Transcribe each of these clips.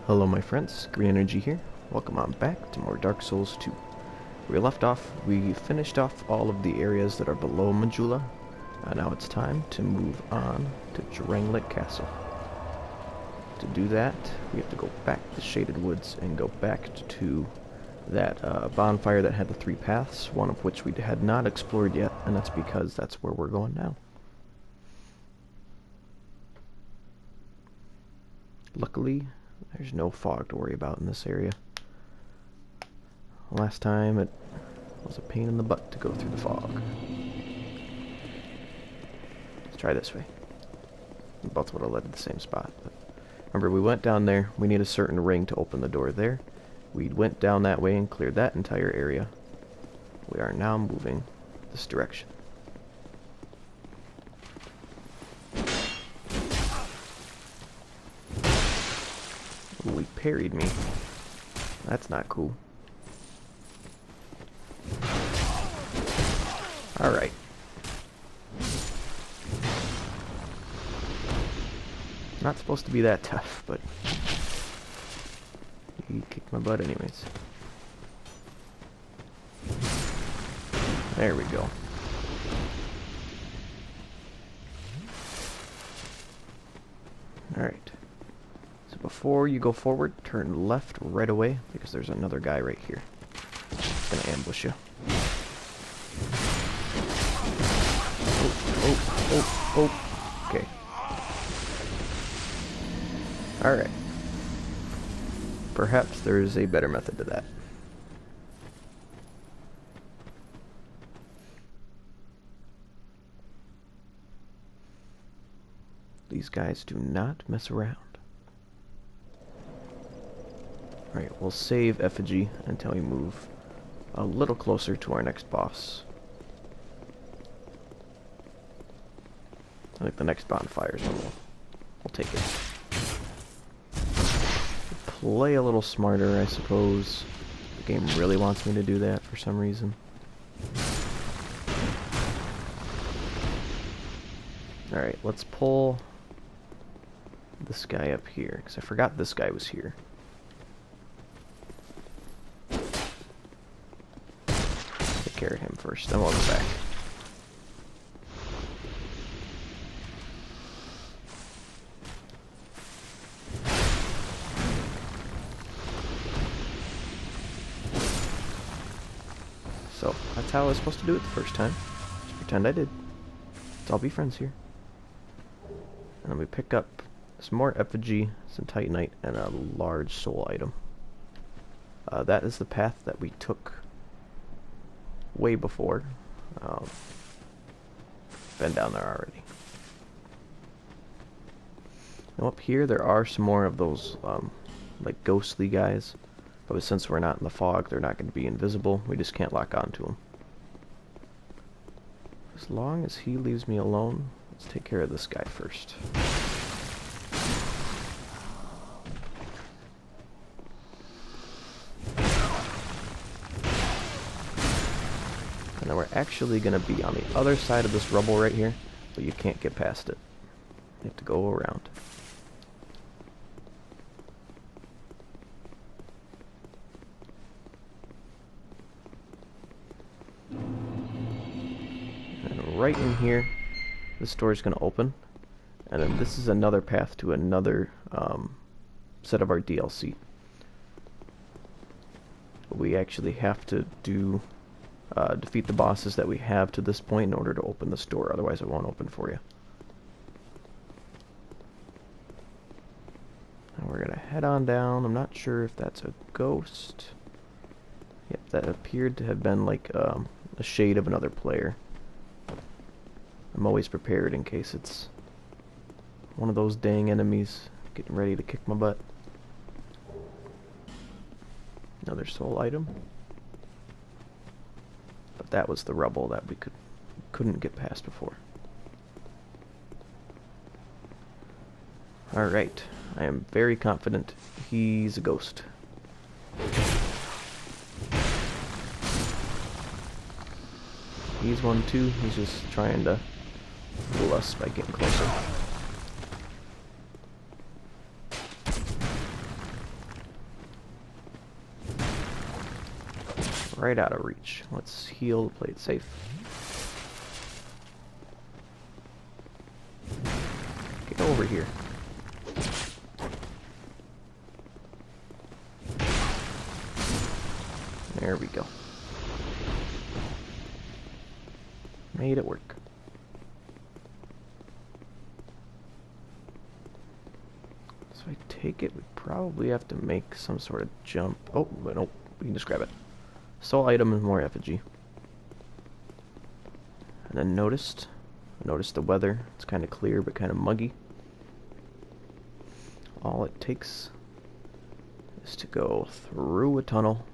Hello my friends, Green Energy here. Welcome on back to more Dark Souls 2. Where we left off, we finished off all of the areas that are below Majula. Now it's time to move on to Drangleic Castle. To do that, we have to go back to Shaded Woods and go back to that bonfire that had the three paths, one of which we had not explored yet, and that's because that's where we're going now. Luckily, there's no fog to worry about in this area. Last time it was a pain in the butt to go through the fog. Let's try this way. We both would have led to the same spot. But remember, we went down there. We need a certain ring to open the door there. We went down that way and cleared that entire area. We are now moving this direction. Ooh, he parried me. That's not cool. Alright. Not supposed to be that tough, but he kicked my butt anyways. There we go. Alright. So before you go forward, turn left right away, because there's another guy right here. He's gonna ambush you. Oh. Okay. Alright. Perhaps there's a better method to that. These guys do not mess around. Alright, we'll save effigy until we move a little closer to our next boss. I think the next bonfire is when we'll take it. Play a little smarter, I suppose. The game really wants me to do that for some reason. Alright, let's pull this guy up here, because I forgot this guy was here. Take care of him first, then we'll go back. So, that's how I was supposed to do it the first time. Just pretend I did. Let's all be friends here. And then we pick up some more effigy, some titanite, and a large soul item. That is the path that we took way before. Been down there already. Now up here there are some more of those like ghostly guys. But since we're not in the fog, they're not going to be invisible. We just can't lock onto them. As long as he leaves me alone, let's take care of this guy first. And then we're actually going to be on the other side of this rubble right here, but you can't get past it. You have to go around. Right in here, this door is going to open, and then this is another path to another set of our DLC. We actually have to defeat the bosses that we have to this point in order to open this door, otherwise it won't open for you. Now we're going to head on down. I'm not sure if that's a ghost. Yep, that appeared to have been like a shade of another player. I'm always prepared in case it's one of those dang enemies getting ready to kick my butt. Another soul item. But that was the rubble that we couldn't get past before. Alright, I am very confident he's a ghost. He's one too, he's just trying to fool us by getting closer. right out of reach. Let's heal, play it safe. Get over here. There we go. Made it work. So I take it we probably have to make some sort of jump. Oh, but nope, we can just grab it. Soul item and more effigy. And then notice the weather. It's kind of clear but kind of muggy. All it takes is to go through a tunnel.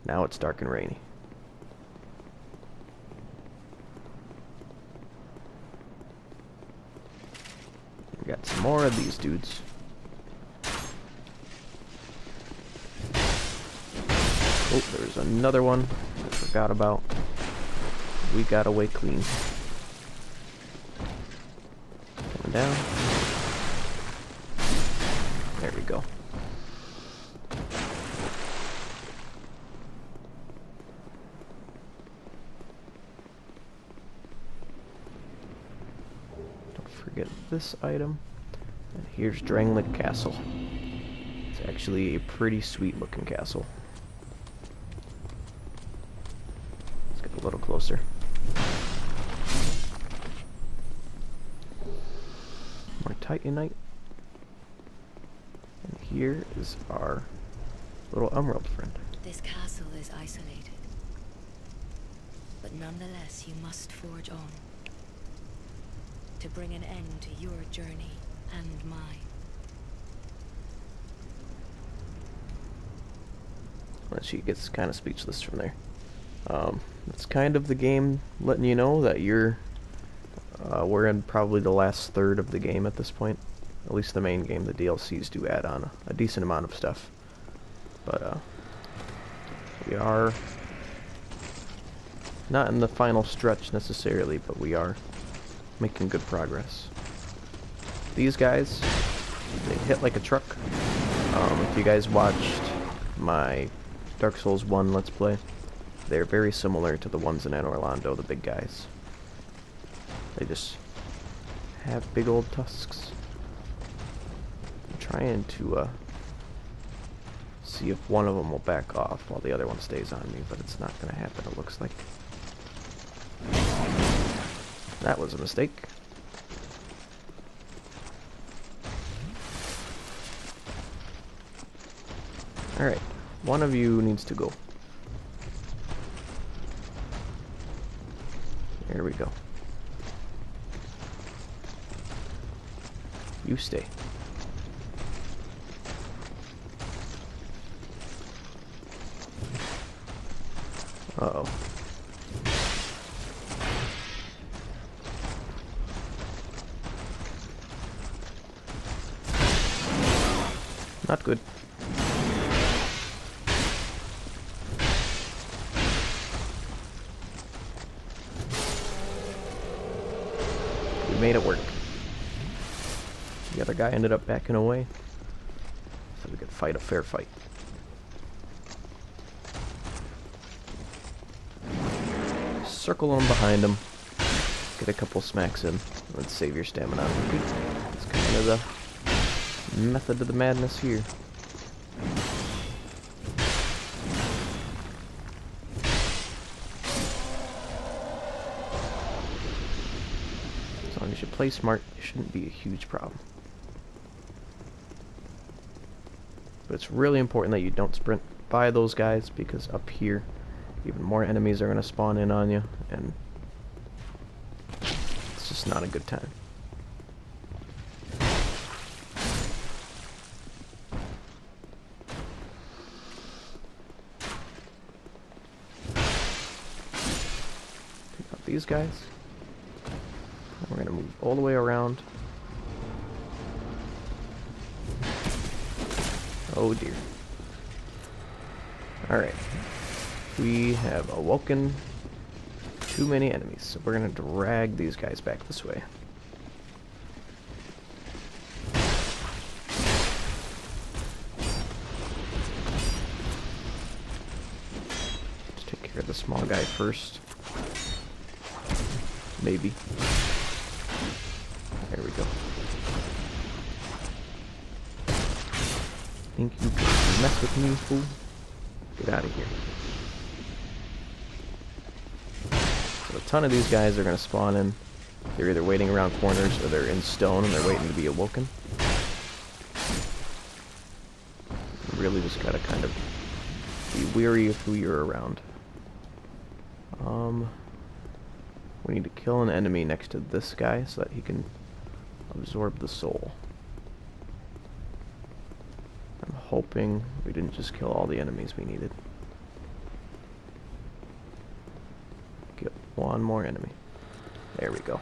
Now it's dark and rainy. We got some more of these dudes. Oh, there's another one I forgot about. We got away clean. Coming down. There we go. Don't forget this item. And here's Drangleic Castle. It's actually a pretty sweet looking castle. Let's get a little closer. More Titanite. And here is our little emerald friend. This castle is isolated, but nonetheless you must forge on to bring an end to your journey and mine. Well, she gets kind of speechless from there. It's kind of the game letting you know that we're in probably the last third of the game at this point. At least the main game. The DLCs do add on a decent amount of stuff. But we are not in the final stretch necessarily, but we are making good progress. These guys, they hit like a truck. If you guys watched my Dark Souls 1 Let's Play, they're very similar to the ones in Anor Londo, the big guys. They just have big old tusks. I'm trying to see if one of them will back off while the other one stays on me, but it's not going to happen, it looks like. That was a mistake. Alright, one of you needs to go. There we go. You stay. Uh-oh. Not good. We made it work. The other guy ended up backing away, so we could fight a fair fight. Circle him behind him, get a couple smacks in, and save your stamina on repeat. That's kind of the method of the madness here. As long as you play smart, it shouldn't be a huge problem. But it's really important that you don't sprint by those guys, because up here even more enemies are going to spawn in on you, and it's just not a good time. Take out these guys. And we're going to move all the way around. Oh dear. Alright. We have awoken too many enemies, so we're going to drag these guys back this way. You're the small guy first. Maybe. There we go. Think you can mess with me, fool? Get out of here. So a ton of these guys are going to spawn in. They're either waiting around corners or they're in stone and they're waiting to be awoken. You really just gotta kind of be weary of who you're around. We need to kill an enemy next to this guy so that he can absorb the soul. I'm hoping we didn't just kill all the enemies we needed. Get one more enemy. There we go.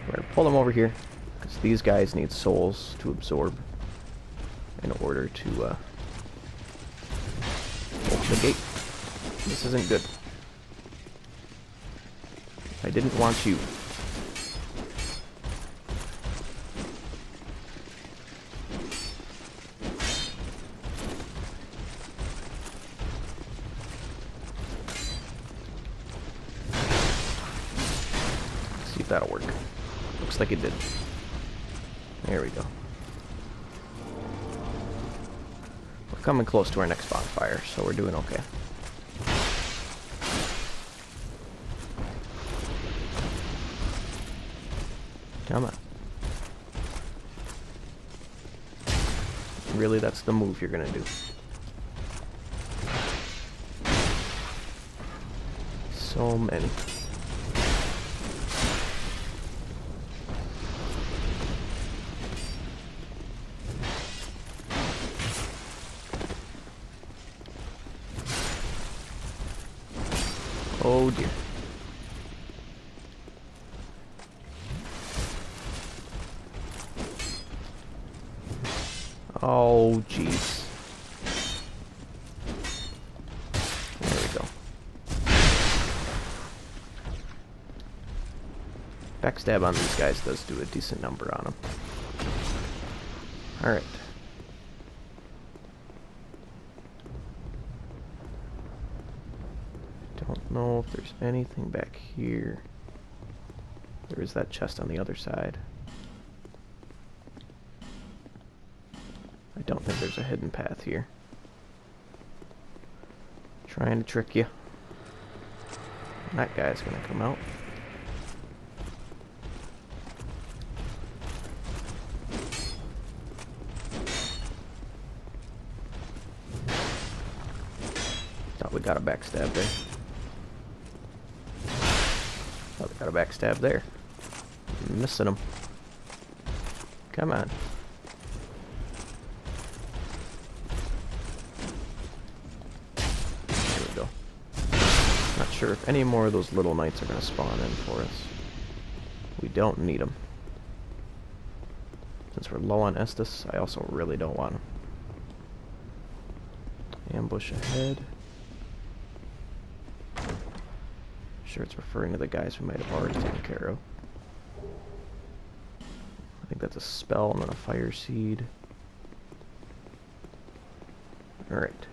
We're going to pull them over here, because these guys need souls to absorb in order to open the gate. This isn't good. I didn't want you. See if that'll work. Looks like it did. There we go. We're coming close to our next bonfire, so we're doing okay. Come on. Really, that's the move you're gonna do. So many. Oh dear. Oh jeez. There we go. Backstab on these guys does do a decent number on them. Alright. Don't know if there's anything back here. There is that chest on the other side. I don't think there's a hidden path here. Trying to trick you. That guy's gonna come out. Thought we got a backstab there. Thought we got a backstab there. Missing him. Come on. Not sure if any more of those little knights are going to spawn in for us. We don't need them. Since we're low on Estus, I also really don't want them. Ambush ahead. Sure it's referring to the guys we might have already taken care of. I think that's a spell and then a fire seed. Alright.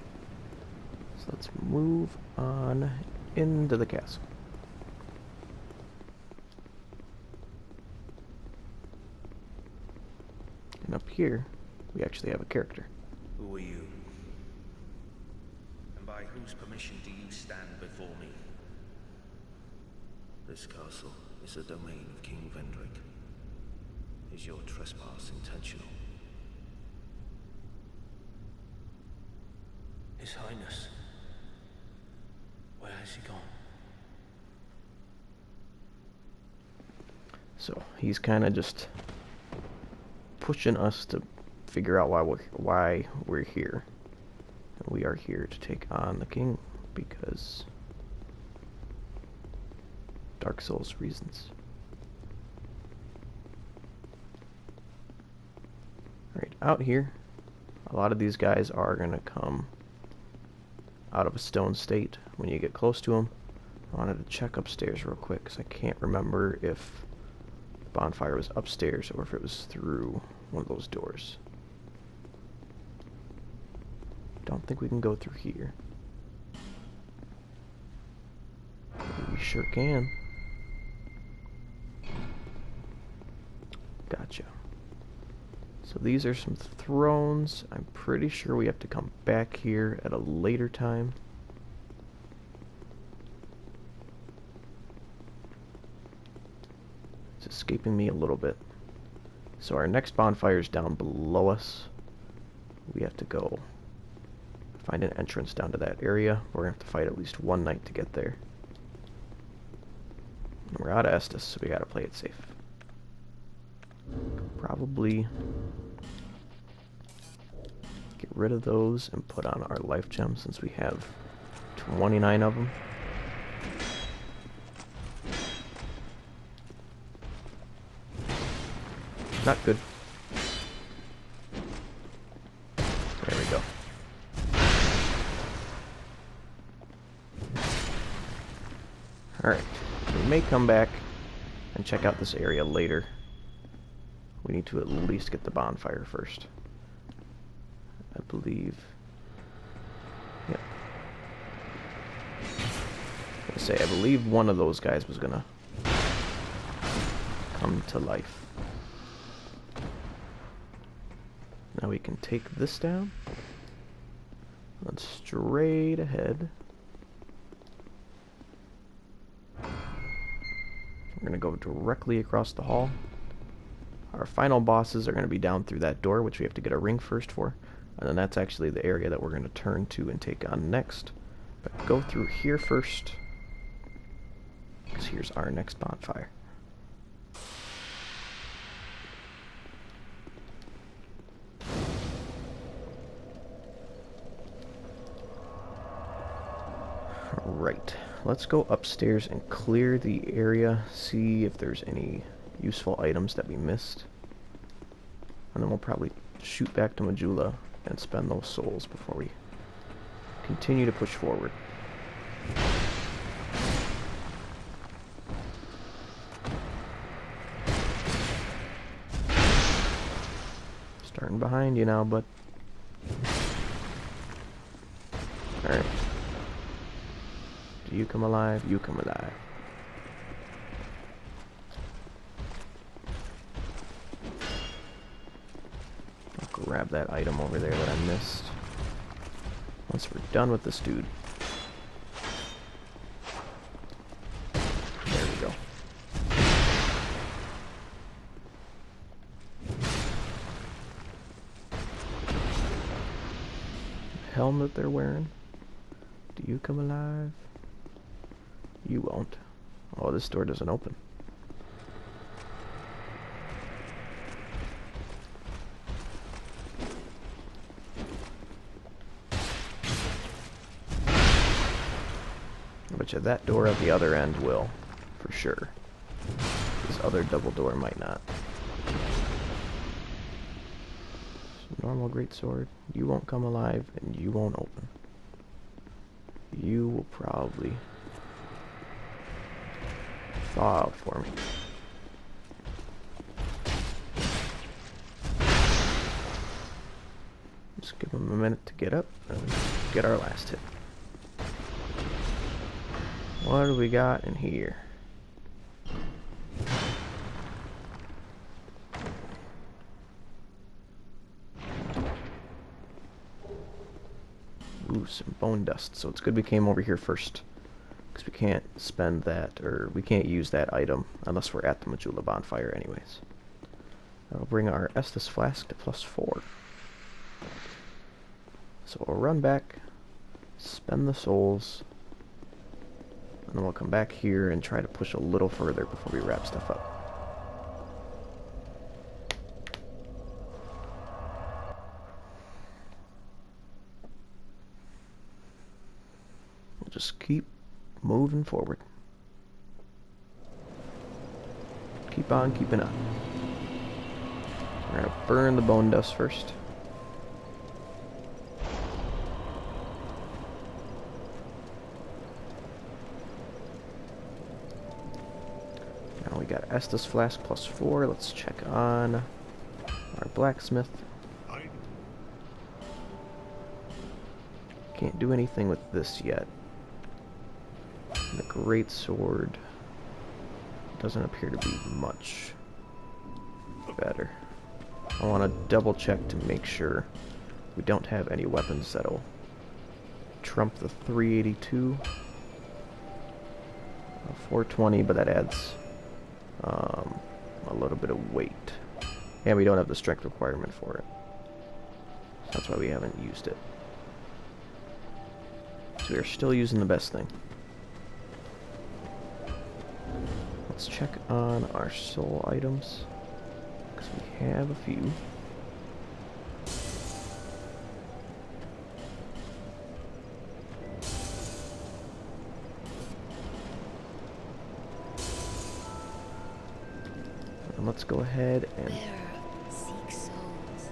So let's move on into the castle. And up here, we actually have a character. Who are you? And by whose permission do you stand before me? This castle is a domain of King Vendrick. Is your trespass intentional? His Highness. Where has he gone? So he's kind of just pushing us to figure out why we're here. And we are here to take on the king because Dark Souls reasons. Alright, out here, a lot of these guys are going to come out of a stone state when you get close to them. I wanted to check upstairs real quick because I can't remember if the bonfire was upstairs or if it was through one of those doors. Don't think we can go through here. We sure can. Gotcha. So these are some thrones. I'm pretty sure we have to come back here at a later time. It's escaping me a little bit. So our next bonfire is down below us. We have to go find an entrance down to that area. We're going to have to fight at least one night to get there. And we're out of Estus, so we got to play it safe. Probably get rid of those and put on our life gems since we have 29 of them. Not good. There we go. Alright, we may come back and check out this area later. We need to at least get the bonfire first. I believe. Yep. I was gonna say, I believe one of those guys was gonna come to life. Now we can take this down. Let's straight ahead. We're gonna go directly across the hall. Our final bosses are going to be down through that door, which we have to get a ring first for. And then that's actually the area that we're going to turn to and take on next. But go through here first, because here's our next bonfire. Right, let's go upstairs and clear the area, see if there's any useful items that we missed. And then we'll probably shoot back to Majula and spend those souls before we continue to push forward. Starting behind you now, bud. Alright. Do you come alive? You come alive. Grab that item over there that I missed. Once we're done with this dude. There we go. Helmet they're wearing. Do you come alive? You won't. Oh, this door doesn't open. Which of that door at the other end will, for sure. This other double door might not. Normal greatsword. You won't come alive, and you won't open. You will probably thaw out for me. Just give him a minute to get up and get our last hit. What do we got in here? Ooh, some bone dust. So it's good we came over here first, because we can't spend that, or we can't use that item unless we're at the Majula bonfire anyways. That'll bring our Estus flask to +4. So we'll run back, spend the souls, and then we'll come back here and try to push a little further before we wrap stuff up. We'll just keep moving forward. Keep on keeping on. We're gonna burn the bone dust first. Now we got Estus flask +4. Let's check on our blacksmith. Can't do anything with this yet. The great sword doesn't appear to be much better. I want to double check to make sure we don't have any weapons that'll trump the 382. 420, but that adds a little bit of weight. And we don't have the strength requirement for it. So that's why we haven't used it. So we are still using the best thing. Let's check on our soul items, because we have a few. And let's go ahead and Seek souls.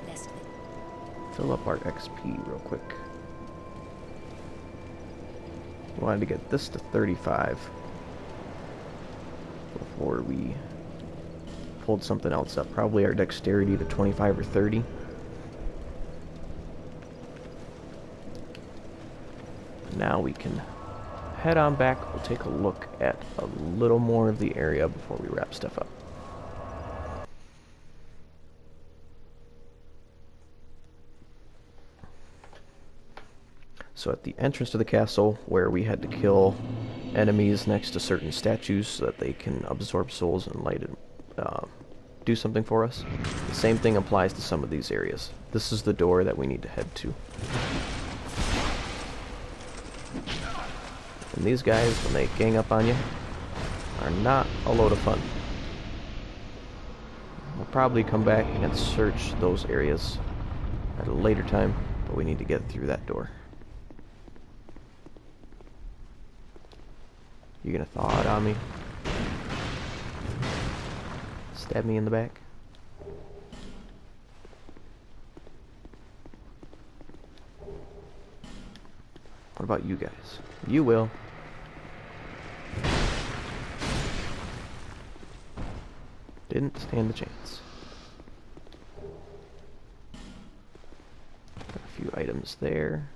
Lest fill up our XP real quick. We wanted to get this to 35 before we pulled something else up. Probably our dexterity to 25 or 30. Now we can head on back. We'll take a look at a little more of the area before we wrap stuff up. So at the entrance to the castle, where we had to kill enemies next to certain statues so that they can absorb souls and light it, do something for us, the same thing applies to some of these areas. This is the door that we need to head to. And these guys, when they gang up on you, are not a load of fun. We'll probably come back and search those areas at a later time, but we need to get through that door. You gonna thaw it on me? Stab me in the back? What about you guys? You will. Didn't stand a chance. Got a few items there.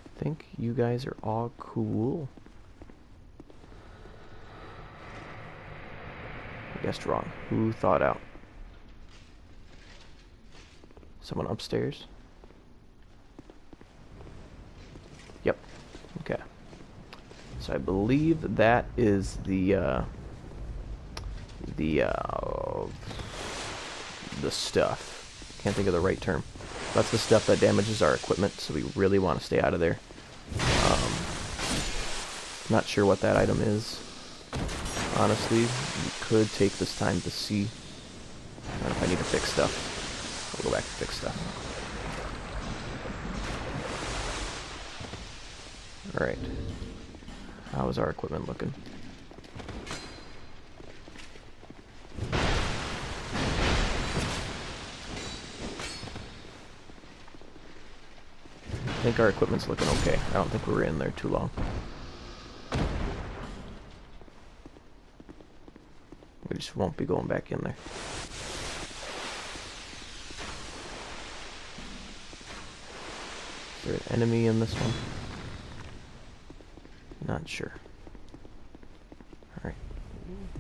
I think you guys are all cool. I guessed wrong. Who thought out? Someone upstairs? Yep. Okay. So I believe that is the stuff. Can't think of the right term. That's the stuff that damages our equipment, so we really want to stay out of there. Not sure what that item is. Honestly, we could take this time to see. I don't know if I need to fix stuff. I'll go back and fix stuff. Alright. How is our equipment looking? I think our equipment's looking okay. I don't think we were in there too long. We just won't be going back in there. Is there an enemy in this one? Not sure. Alright.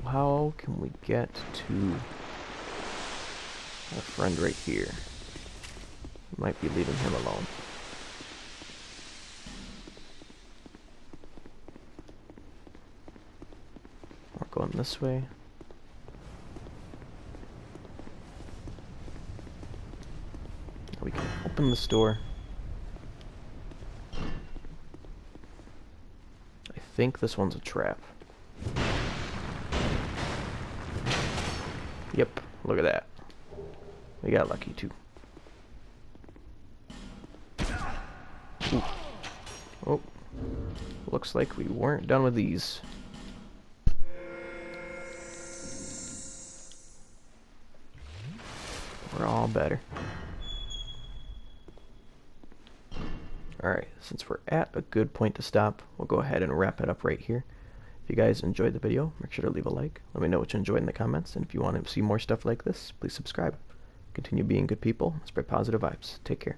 How can we get to our friend right here? Might be leaving him alone. We're going this way. We can open this door. I think this one's a trap. Yep, look at that. We got lucky too. Ooh. Oh, looks like we weren't done with these. We're all better. Alright, since we're at a good point to stop, we'll go ahead and wrap it up right here. If you guys enjoyed the video, make sure to leave a like. Let me know what you enjoyed in the comments, and if you want to see more stuff like this, please subscribe. Continue being good people. Spread positive vibes. Take care.